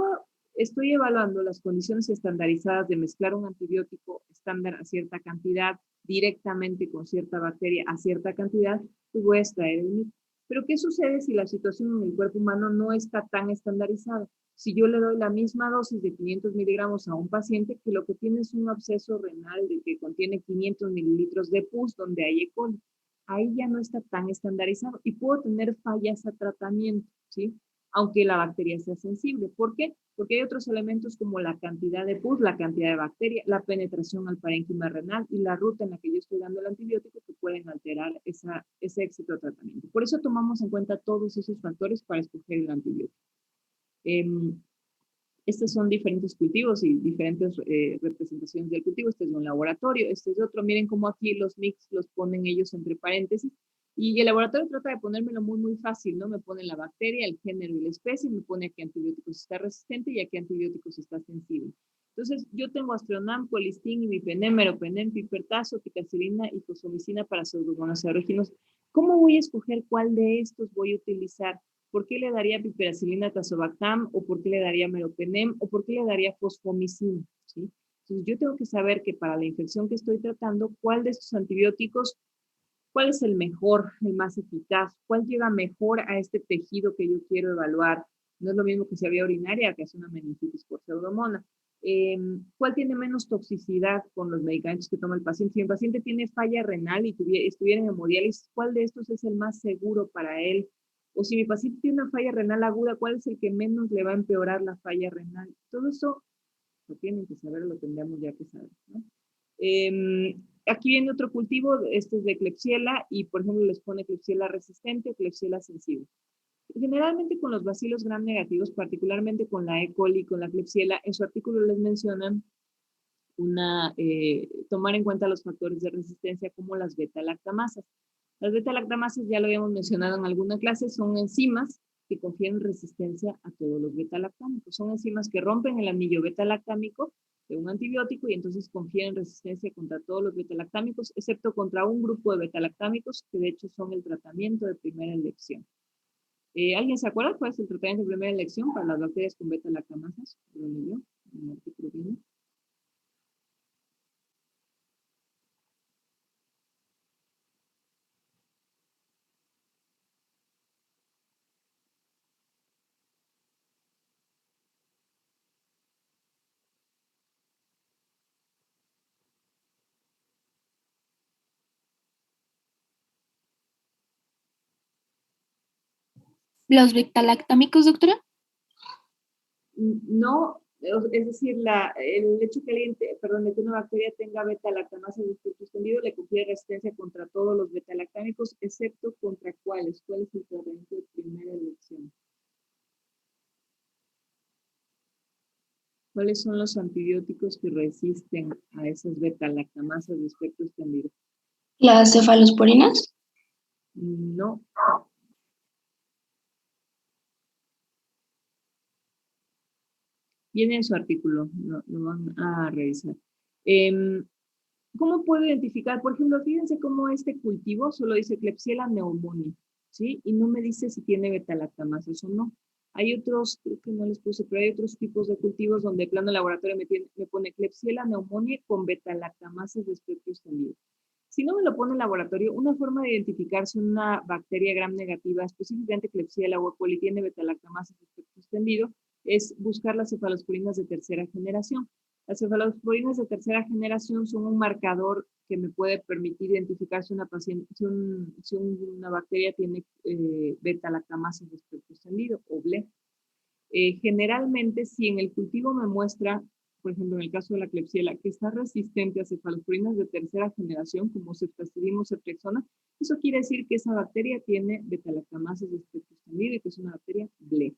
estoy evaluando las condiciones estandarizadas de mezclar un antibiótico estándar a cierta cantidad directamente con cierta bacteria a cierta cantidad, pues voy a extraer el MIC. Pero ¿qué sucede si la situación en el cuerpo humano no está tan estandarizada? Si yo le doy la misma dosis de 500 miligramos a un paciente que lo que tiene es un absceso renal que contiene 500 mililitros de pus donde hay E. coli, ahí ya no está tan estandarizado y puedo tener fallas a tratamiento, ¿sí? Aunque la bacteria sea sensible. ¿Por qué? Porque hay otros elementos como la cantidad de pus, la cantidad de bacteria, la penetración al parénquima renal y la ruta en la que yo estoy dando el antibiótico que pueden alterar ese éxito de tratamiento. Por eso tomamos en cuenta todos esos factores para escoger el antibiótico. Estos son diferentes cultivos y diferentes representaciones del cultivo. Este es de un laboratorio, este es de otro. Miren cómo aquí los mix los ponen ellos entre paréntesis. Y el laboratorio trata de ponérmelo muy fácil, ¿no? Me pone la bacteria, el género y la especie, me pone a qué antibióticos está resistente y a qué antibióticos está sensible. Entonces, yo tengo Astronam, Colistin, Imipenem, Meropenem, Pipertazo, Picaxilina y Fosfomicina para Pseudomonas aeruginosa. ¿Cómo voy a escoger cuál de estos voy a utilizar? ¿Por qué le daría piperacilina tazobactam? ¿O por qué le daría meropenem? ¿O por qué le daría fosfomicina? ¿Sí? Entonces yo tengo que saber que para la infección que estoy tratando, ¿cuál de estos antibióticos, cuál es el mejor, el más eficaz? ¿Cuál llega mejor a este tejido que yo quiero evaluar? No es lo mismo que si había urinaria, que es una meningitis por pseudomonas. ¿Cuál tiene menos toxicidad con los medicamentos que toma el paciente? Si el paciente tiene falla renal y estuviera en hemodiálisis, ¿cuál de estos es el más seguro para él? O si mi paciente tiene una falla renal aguda, ¿cuál es el que menos le va a empeorar la falla renal? Todo eso lo tienen que saber, lo tendríamos ya que saber, ¿no? Aquí viene otro cultivo, este es de Klebsiella, y por ejemplo les pone Klebsiella resistente o Klebsiella sensible. Generalmente con los bacilos gram negativos, particularmente con la E. coli, con la Klebsiella, en su artículo les mencionan tomar en cuenta los factores de resistencia como las beta-lactamasas. Las beta-lactamasas, ya lo habíamos mencionado en alguna clase, son enzimas que confieren resistencia a todos los beta-lactámicos. Son enzimas que rompen el anillo beta-lactámico de un antibiótico y entonces confieren resistencia contra todos los beta-lactámicos, excepto contra un grupo de beta-lactámicos que de hecho son el tratamiento de primera elección. ¿Alguien se acuerda cuál es el tratamiento de primera elección para las bacterias con beta-lactamasas? Lo leyó en el artículo 1. ¿Los beta-lactámicos, doctora? No, es decir, el hecho de que una bacteria tenga beta-lactamasa de espectro extendido le confiere resistencia contra todos los beta-lactámicos, excepto contra cuáles. ¿Cuál es el tratamiento de primera elección? ¿Cuáles son los antibióticos que resisten a esas beta-lactamasas de espectro extendido? ¿Las cefalosporinas? No. Viene en su artículo, lo van a revisar. ¿Cómo puedo identificar? Por ejemplo, fíjense cómo este cultivo solo dice Klebsiella pneumoniae, ¿sí? Y no me dice si tiene beta-lactamasas o no. Hay otros, creo que no les puse, pero hay otros tipos de cultivos donde el plano laboratorio me pone Klebsiella pneumoniae con beta-lactamasas de espectro extendido. Si no me lo pone el laboratorio, una forma de identificar si una bacteria gram negativa, específicamente Klebsiella o E. coli, tiene beta-lactamasas de espectro extendido, es buscar las cefalosporinas de tercera generación. Las cefalosporinas de tercera generación son un marcador que me puede permitir identificar si una bacteria tiene beta-lactamasas de espectro extendido o BLE. Generalmente, si en el cultivo me muestra, por ejemplo, en el caso de la Klebsiella, que está resistente a cefalosporinas de tercera generación, como Ceftazidime o Ceftriaxona, eso quiere decir que esa bacteria tiene beta-lactamasas de espectro extendido y que es una bacteria BLE.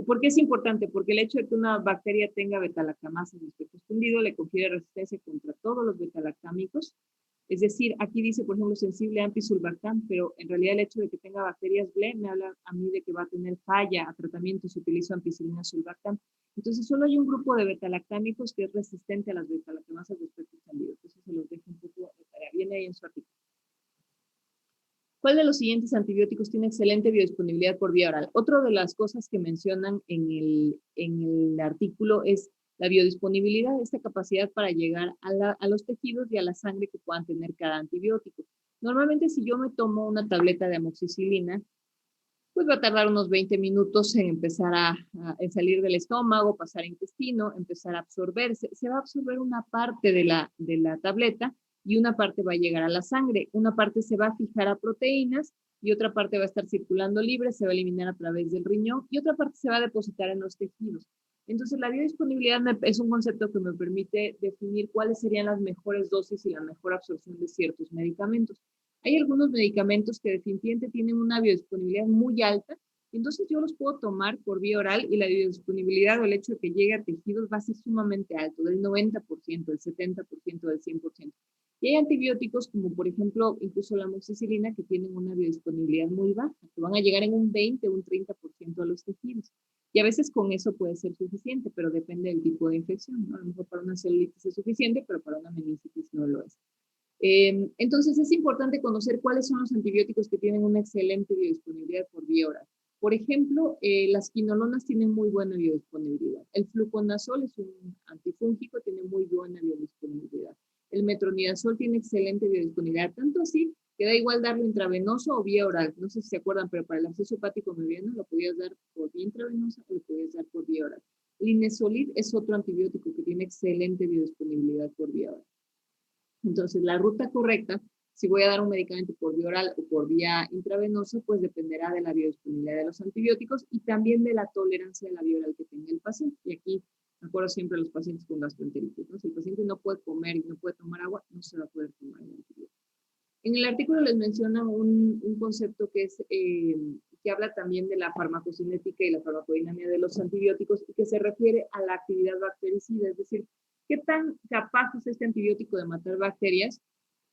¿Por qué es importante? Porque el hecho de que una bacteria tenga beta-lactamasas de espectro extendido le confiere resistencia contra todos los beta-lactámicos. Es decir, aquí dice, por ejemplo, sensible a ampicsulbactam, pero en realidad el hecho de que tenga bacterias BLE me habla a mí de que va a tener falla a tratamiento si utilizo ampicilina sulbactam. Entonces, solo hay un grupo de beta-lactámicos que es resistente a las beta-lactamasas de espectro extendido. Entonces, se los dejo un poco de tarea. Viene ahí en su artículo. ¿Cuál de los siguientes antibióticos tiene excelente biodisponibilidad por vía oral? Otra de las cosas que mencionan en el artículo es la biodisponibilidad, esta capacidad para llegar a los tejidos y a la sangre que puedan tener cada antibiótico. Normalmente si yo me tomo una tableta de amoxicilina, pues va a tardar unos 20 minutos en empezar en salir del estómago, pasar a intestino, empezar a absorberse. Se va a absorber una parte de la tableta y una parte va a llegar a la sangre. Una parte se va a fijar a proteínas y otra parte va a estar circulando libre, se va a eliminar a través del riñón y otra parte se va a depositar en los tejidos. Entonces, la biodisponibilidad es un concepto que me permite definir cuáles serían las mejores dosis y la mejor absorción de ciertos medicamentos. Hay algunos medicamentos que definitivamente tienen una biodisponibilidad muy alta, entonces yo los puedo tomar por vía oral y la biodisponibilidad o el hecho de que llegue a tejidos va a ser sumamente alto, del 90%, del 70%, del 100%. Y hay antibióticos como por ejemplo incluso la amoxicilina que tienen una biodisponibilidad muy baja, que van a llegar en un 20 o un 30% a los tejidos. Y a veces con eso puede ser suficiente, pero depende del tipo de infección, ¿no? A lo mejor para una celulitis es suficiente, pero para una meningitis no lo es. Entonces es importante conocer cuáles son los antibióticos que tienen una excelente biodisponibilidad por vía oral. Por ejemplo, las quinolonas tienen muy buena biodisponibilidad. El fluconazol es un antifúngico, tiene muy buena biodisponibilidad. El metronidazol tiene excelente biodisponibilidad, tanto así que da igual darlo intravenoso o vía oral. No sé si se acuerdan, pero para el absceso hepático mediano lo podías dar por vía intravenosa o lo podías dar por vía oral. Linezolid es otro antibiótico que tiene excelente biodisponibilidad por vía oral. Entonces, la ruta correcta, si voy a dar un medicamento por vía oral o por vía intravenosa, pues dependerá de la biodisponibilidad de los antibióticos y también de la tolerancia a la vía oral que tenga el paciente. Y aquí me acuerdo siempre de los pacientes con gastroenteritis, ¿no? Si el paciente no puede comer y no puede tomar agua, no se va a poder tomar el antibiótico. En el artículo les menciona un concepto que es que habla también de la farmacocinética y la farmacodinámica de los antibióticos y que se refiere a la actividad bactericida, es decir, qué tan capaz es este antibiótico de matar bacterias.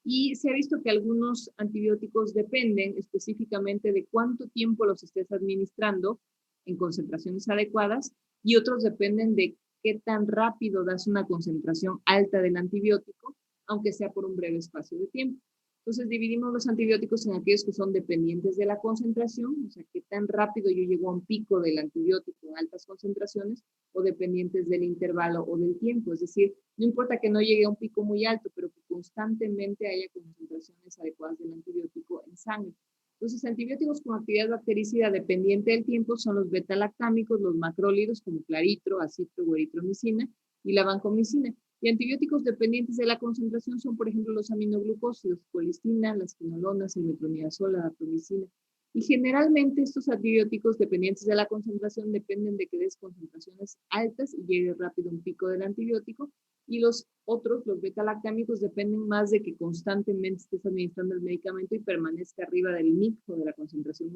Y se ha visto que algunos antibióticos dependen específicamente de cuánto tiempo los estés administrando en concentraciones adecuadas y otros dependen de qué tan rápido das una concentración alta del antibiótico, aunque sea por un breve espacio de tiempo. Entonces dividimos los antibióticos en aquellos que son dependientes de la concentración, o sea, qué tan rápido yo llego a un pico del antibiótico en altas concentraciones, o dependientes del intervalo o del tiempo. Es decir, no importa que no llegue a un pico muy alto, pero que constantemente haya concentraciones adecuadas del antibiótico en sangre. Entonces, antibióticos con actividad bactericida dependiente del tiempo son los beta-lactámicos, los macrólidos como claritro, acitro o eritromicina y la vancomicina. Y antibióticos dependientes de la concentración son, por ejemplo, los aminoglucósidos, colistina, las quinolonas, el metronidazol, la daptomicina. Y generalmente estos antibióticos dependientes de la concentración dependen de que des concentraciones altas y llegue rápido un pico del antibiótico. Y los otros, los beta-lactámicos, dependen más de que constantemente estés administrando el medicamento y permanezca arriba del MIC o de la concentración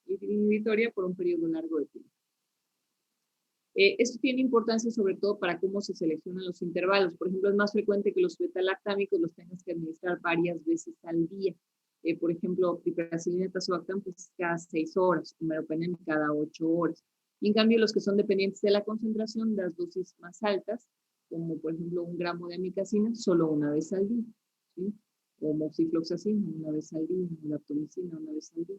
inhibitoria por un periodo largo de tiempo. Esto tiene importancia sobre todo para cómo se seleccionan los intervalos. Por ejemplo, es más frecuente que los beta-lactámicos los tengas que administrar varias veces al día. Por ejemplo, piperacilina y tazobactam pues cada 6 horas, meropenem cada 8 horas. Y en cambio, los que son dependientes de la concentración, las dosis más altas, como por ejemplo 1 gramo de amicacina, solo una vez al día, ¿sí? O moxifloxacina, una vez al día, o daptomicina, una vez al día.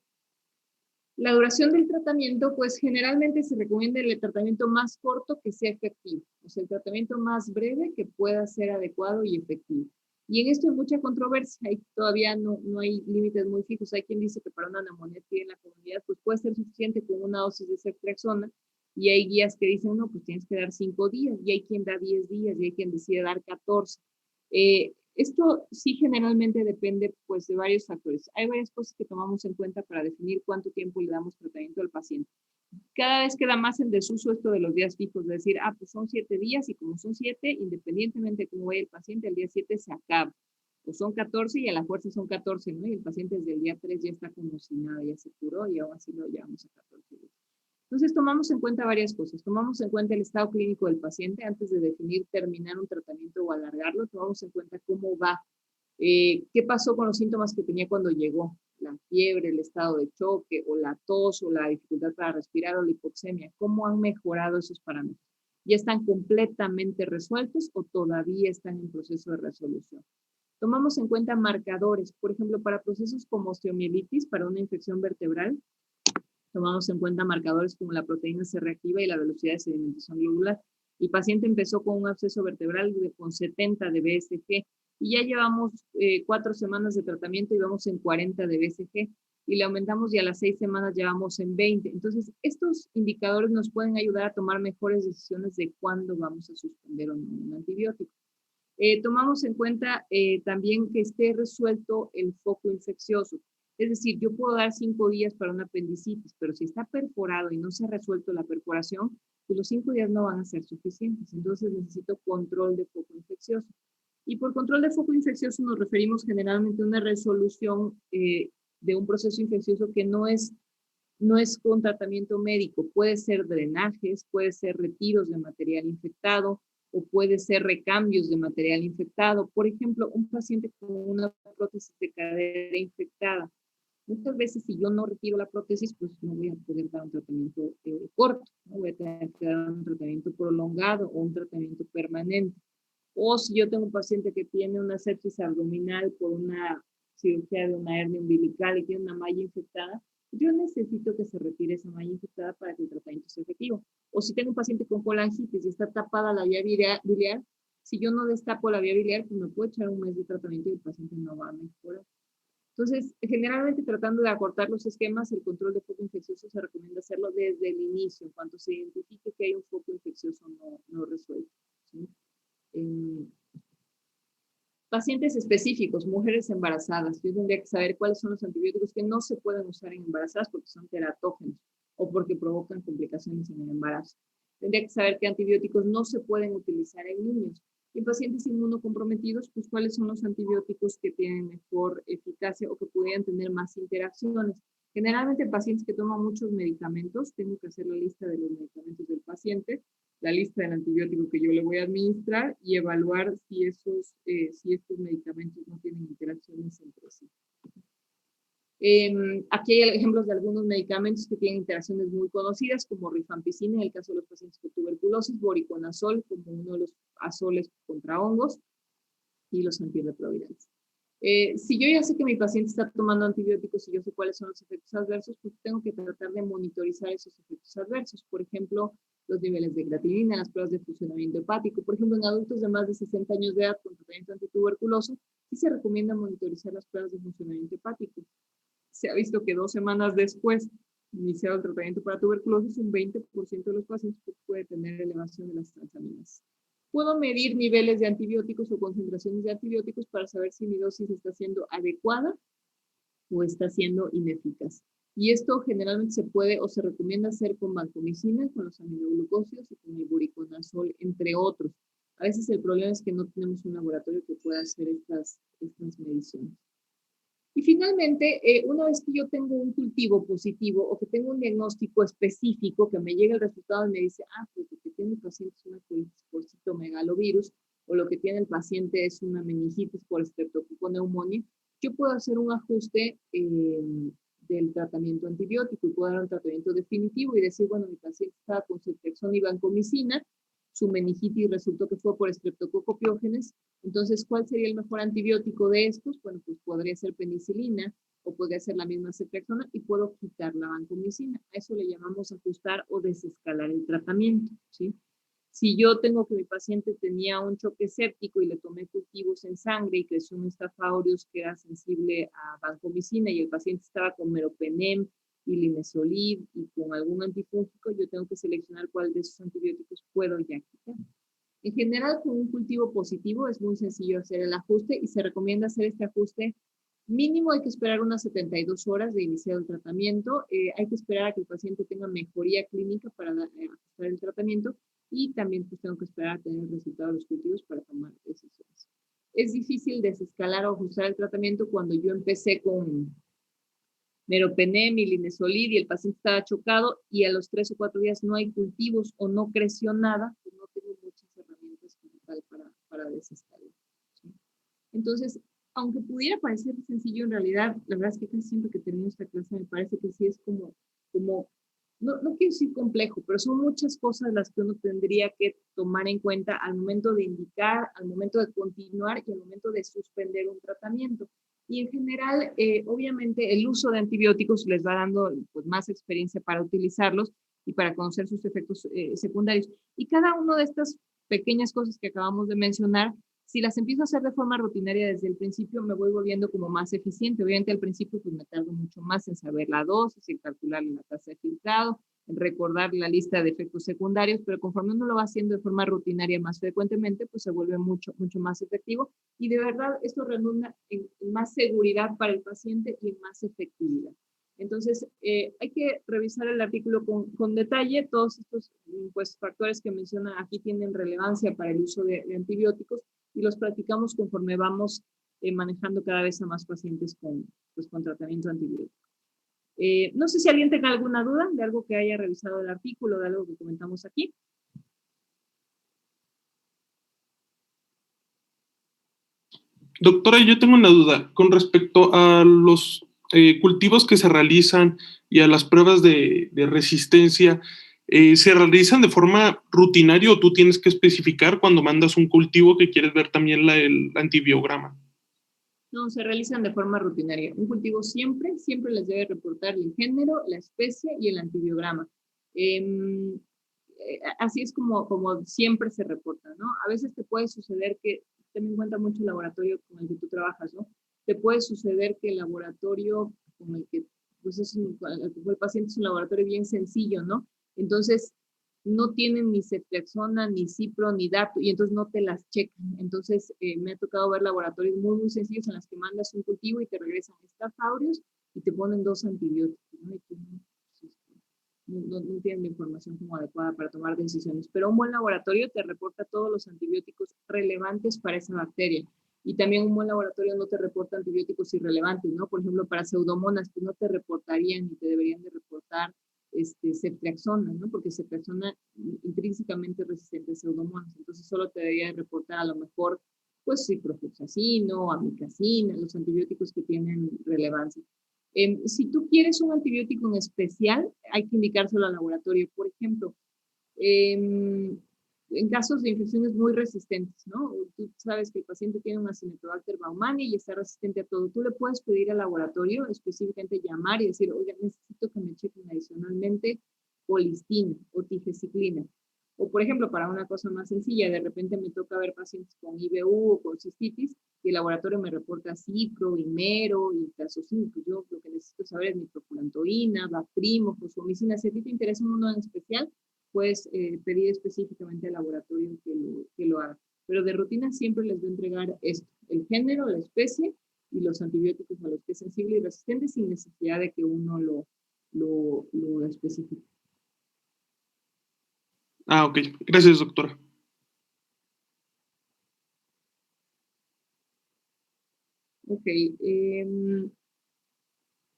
La duración del tratamiento, pues generalmente se recomienda el tratamiento más corto que sea efectivo, o sea, el tratamiento más breve que pueda ser adecuado y efectivo. Y en esto hay mucha controversia, todavía no hay límites muy fijos. Hay quien dice que para una neumonía en la comunidad, pues puede ser suficiente con una dosis de ceftriaxona, y hay guías que dicen, no, pues tienes que dar 5 días, y hay quien da 10 días, y hay quien decide dar 14. Esto sí generalmente depende pues de varios factores. Hay varias cosas que tomamos en cuenta para definir cuánto tiempo le damos tratamiento al paciente. Cada vez queda más en desuso esto de los días fijos, de decir, pues son 7 días y como son 7, independientemente de cómo vaya el paciente, al día 7 se acaba. O son 14 y a la fuerza son 14, ¿no? Y el paciente desde el día 3 ya está como si nada, ya se curó y aún así lo llevamos a 14 días. Entonces tomamos en cuenta varias cosas. Tomamos en cuenta el estado clínico del paciente antes de definir terminar un tratamiento o alargarlo. Tomamos en cuenta cómo va, qué pasó con los síntomas que tenía cuando llegó, la fiebre, el estado de choque o la tos o la dificultad para respirar o la hipoxemia. ¿Cómo han mejorado esos parámetros? ¿Ya están completamente resueltos o todavía están en proceso de resolución? Tomamos en cuenta marcadores, por ejemplo, para procesos como osteomielitis, para una infección vertebral. Tomamos en cuenta marcadores como la proteína C reactiva y la velocidad de sedimentación globular. El paciente empezó con un absceso vertebral con 70 de BSG y ya llevamos 4 semanas de tratamiento y vamos en 40 de BSG y le aumentamos y a las 6 semanas ya vamos en 20. Entonces, estos indicadores nos pueden ayudar a tomar mejores decisiones de cuándo vamos a suspender o no un antibiótico. Tomamos en cuenta también que esté resuelto el foco infeccioso. Es decir, yo puedo dar 5 días para una apendicitis, pero si está perforado y no se ha resuelto la perforación, pues los 5 días no van a ser suficientes. Entonces necesito control de foco infeccioso. Y por control de foco infeccioso nos referimos generalmente a una resolución de un proceso infeccioso que no es con tratamiento médico. Puede ser drenajes, puede ser retiros de material infectado, o puede ser recambios de material infectado. Por ejemplo, un paciente con una prótesis de cadera infectada. Muchas veces si yo no retiro la prótesis, pues no voy a poder dar un tratamiento corto, ¿no? Voy a tener que dar un tratamiento prolongado o un tratamiento permanente. O si yo tengo un paciente que tiene una sepsis abdominal por una cirugía de una hernia umbilical y tiene una malla infectada, yo necesito que se retire esa malla infectada para que el tratamiento sea efectivo. O si tengo un paciente con colangitis y está tapada la vía biliar, si yo no destapo la vía biliar, pues me puedo echar un mes de tratamiento y el paciente no va a mejorar. Entonces, generalmente tratando de acortar los esquemas, el control de foco infeccioso se recomienda hacerlo desde el inicio, en cuanto se identifique que hay un foco infeccioso no resuelto, ¿sí? Pacientes específicos, mujeres embarazadas, yo tendría que saber cuáles son los antibióticos que no se pueden usar en embarazadas porque son teratógenos o porque provocan complicaciones en el embarazo. Tendría que saber qué antibióticos no se pueden utilizar en niños. En pacientes inmunocomprometidos, pues cuáles son los antibióticos que tienen mejor eficacia o que pudieran tener más interacciones. Generalmente en pacientes que toman muchos medicamentos, tengo que hacer la lista de los medicamentos del paciente, la lista del antibiótico que yo le voy a administrar y evaluar si estos medicamentos no tienen interacciones entre sí. Aquí hay ejemplos de algunos medicamentos que tienen interacciones muy conocidas, como rifampicina en el caso de los pacientes con tuberculosis, voriconazol como uno de los azoles contra hongos y los antirretrovirales. Si yo ya sé que mi paciente está tomando antibióticos y yo sé cuáles son los efectos adversos, pues tengo que tratar de monitorizar esos efectos adversos. Por ejemplo, los niveles de creatinina, las pruebas de funcionamiento hepático. Por ejemplo, en adultos de más de 60 años de edad con tratamiento antituberculoso, sí se recomienda monitorizar las pruebas de funcionamiento hepático. Se ha visto que 2 semanas después de iniciado el tratamiento para tuberculosis, un 20% de los pacientes puede tener elevación de las transaminas. Puedo medir niveles de antibióticos o concentraciones de antibióticos para saber si mi dosis está siendo adecuada o está siendo ineficaz. Y esto generalmente se puede o se recomienda hacer con vancomicina, con los aminoglucósidos y con el voriconazol, entre otros. A veces el problema es que no tenemos un laboratorio que pueda hacer estas mediciones. Y finalmente, una vez que yo tengo un cultivo positivo o que tengo un diagnóstico específico, que me llega el resultado y me dice, pues lo que tiene el paciente es una colitis por citomegalovirus, o lo que tiene el paciente es una meningitis por estreptococo neumonía, yo puedo hacer un ajuste del tratamiento antibiótico y puedo dar un tratamiento definitivo y decir, bueno, mi paciente está con ceftriaxona y vancomicina, su meningitis resultó que fue por estreptococo piógenes, entonces, ¿cuál sería el mejor antibiótico de estos? Bueno, pues podría ser penicilina o podría ser la misma ceftriaxona y puedo quitar la vancomicina. A eso le llamamos ajustar o desescalar el tratamiento, ¿sí? Si yo tengo que mi paciente tenía un choque séptico y le tomé cultivos en sangre y creció un Staph aureus que era sensible a vancomicina y el paciente estaba con meropenem y linezolid y con algún antifúngico, yo tengo que seleccionar cuál de esos antibióticos puedo ya quitar. En general, con un cultivo positivo es muy sencillo hacer el ajuste y se recomienda hacer este ajuste mínimo. Hay que esperar unas 72 horas de iniciar el tratamiento. Hay que esperar a que el paciente tenga mejoría clínica para ajustar el tratamiento y también pues, tengo que esperar a tener el resultado de los cultivos para tomar decisiones. Es difícil desescalar o ajustar el tratamiento cuando yo empecé con meropenem y linezolid y el paciente estaba chocado y a los 3 o 4 días no hay cultivos o no creció nada, pues no tengo muchas herramientas para desescalar, ¿sí? Entonces, aunque pudiera parecer sencillo, en realidad, la verdad es que casi siempre que termino esta clase me parece que sí es como no quiero decir complejo, pero son muchas cosas las que uno tendría que tomar en cuenta al momento de indicar, al momento de continuar y al momento de suspender un tratamiento. Y en general, obviamente, el uso de antibióticos les va dando pues, más experiencia para utilizarlos y para conocer sus efectos secundarios. Y cada una de estas pequeñas cosas que acabamos de mencionar, si las empiezo a hacer de forma rutinaria desde el principio, me voy volviendo como más eficiente. Obviamente al principio pues me tardo mucho más en saber la dosis, en calcular la tasa de filtrado, en recordar la lista de efectos secundarios, pero conforme uno lo va haciendo de forma rutinaria más frecuentemente, pues se vuelve mucho más efectivo y de verdad esto redunda en más seguridad para el paciente y en más efectividad. Entonces, hay que revisar el artículo con detalle. Todos estos pues, factores que mencionan aquí tienen relevancia para el uso de antibióticos y los practicamos conforme vamos manejando cada vez a más pacientes con tratamiento antibiótico. No sé si alguien tenga alguna duda de algo que haya revisado el artículo, de algo que comentamos aquí. Doctora, yo tengo una duda con respecto a los cultivos que se realizan y a las pruebas de resistencia. ¿se realizan de forma rutinaria o tú tienes que especificar cuando mandas un cultivo que quieres ver también el antibiograma? No, se realizan de forma rutinaria. Un cultivo siempre les debe reportar el género, la especie y el antibiograma. Así es como siempre se reporta, ¿no? A veces te puede suceder que, ten en cuenta mucho el laboratorio con el que tú trabajas, ¿no? Te puede suceder que el laboratorio con el que pues el paciente es un laboratorio bien sencillo, ¿no? Entonces, no tienen ni ceftriaxona, ni cipro, ni dato, y entonces no te las checan. Entonces, me ha tocado ver laboratorios muy sencillos en los que mandas un cultivo y te regresan Staph aureus y te ponen 2 antibióticos, ¿no? Y tú no tienen la información como adecuada para tomar decisiones. Pero un buen laboratorio te reporta todos los antibióticos relevantes para esa bacteria. Y también un buen laboratorio no te reporta antibióticos irrelevantes, ¿no? Por ejemplo, para pseudomonas, que no te reportarían ni te deberían de reportar ceftriaxona, ¿no? Porque ceftriaxona intrínsecamente resistente a pseudomonas. Entonces, solo te debería de reportar a lo mejor, pues, ciprofloxacino, amicacina, los antibióticos que tienen relevancia. Si tú quieres un antibiótico en especial, hay que indicárselo al laboratorio. Por ejemplo, en casos de infecciones muy resistentes, ¿no? Tú sabes que el paciente tiene una Acinetobacter baumannii y está resistente a todo. Tú le puedes pedir al laboratorio específicamente llamar y decir, oiga, necesito que me chequen adicionalmente colistina o tigecyclina. O, por ejemplo, para una cosa más sencilla, de repente me toca ver pacientes con IBU o con cistitis y el laboratorio me reporta cipro, himero y calzocin. Pues yo lo que necesito saber es microfurantoína, bactrimo, fosfomicina. Si a ti te interesa uno en especial, puedes pedir específicamente al laboratorio que lo haga. Pero de rutina siempre les voy a entregar esto, el género, la especie y los antibióticos a los que es sensible y resistente sin necesidad de que uno lo especifique. Ah, ok. Gracias, doctora. Ok.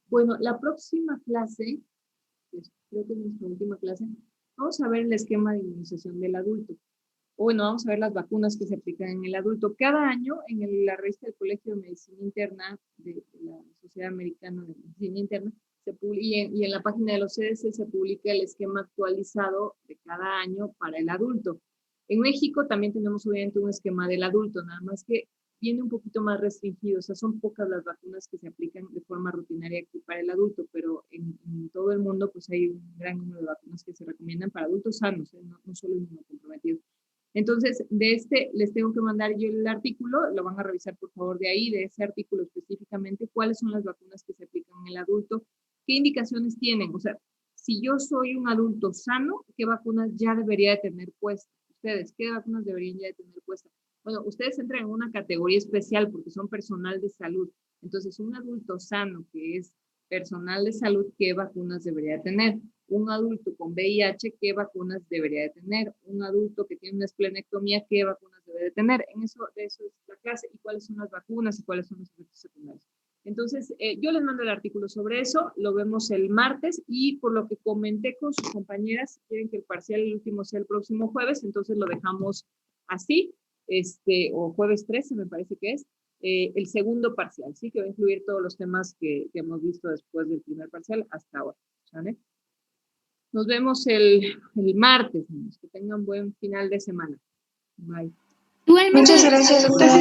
Bueno, la próxima clase, creo que es nuestra última clase, vamos a ver el esquema de inmunización del adulto. O bueno, vamos a ver las vacunas que se aplican en el adulto. Cada año, en la revista del Colegio de Medicina Interna, de la Sociedad Americana de Medicina Interna, y en la página de los CDC se publica el esquema actualizado de cada año para el adulto. En México también tenemos obviamente un esquema del adulto, nada más que viene un poquito más restringido, o sea, son pocas las vacunas que se aplican de forma rutinaria aquí para el adulto, pero en todo el mundo pues hay un gran número de vacunas que se recomiendan para adultos sanos, no solo inmunocomprometidos. Entonces, les tengo que mandar yo el artículo, lo van a revisar por favor de ahí, de ese artículo específicamente, cuáles son las vacunas que se aplican en el adulto, qué indicaciones tienen, o sea, si yo soy un adulto sano, ¿qué vacunas ya debería de tener puestas? Ustedes, ¿qué vacunas deberían ya de tener puestas? Bueno, ustedes entran en una categoría especial porque son personal de salud. Entonces, un adulto sano que es personal de salud, ¿qué vacunas debería tener? Un adulto con VIH, ¿qué vacunas debería de tener? Un adulto que tiene una esplenectomía, ¿qué vacunas debe de tener? De eso es la clase. ¿Y cuáles son las vacunas y cuáles son los efectos secundarios? Entonces, yo les mando el artículo sobre eso, lo vemos el martes y por lo que comenté con sus compañeras, si quieren que el parcial, el último, sea el próximo jueves, entonces lo dejamos así, o jueves 13 me parece que es, el segundo parcial, ¿sí? Que va a incluir todos los temas que hemos visto después del primer parcial hasta ahora, ¿vale? Nos vemos el martes, niños. Que tengan buen final de semana. Bye. Igualmente, Muchas gracias, doctora.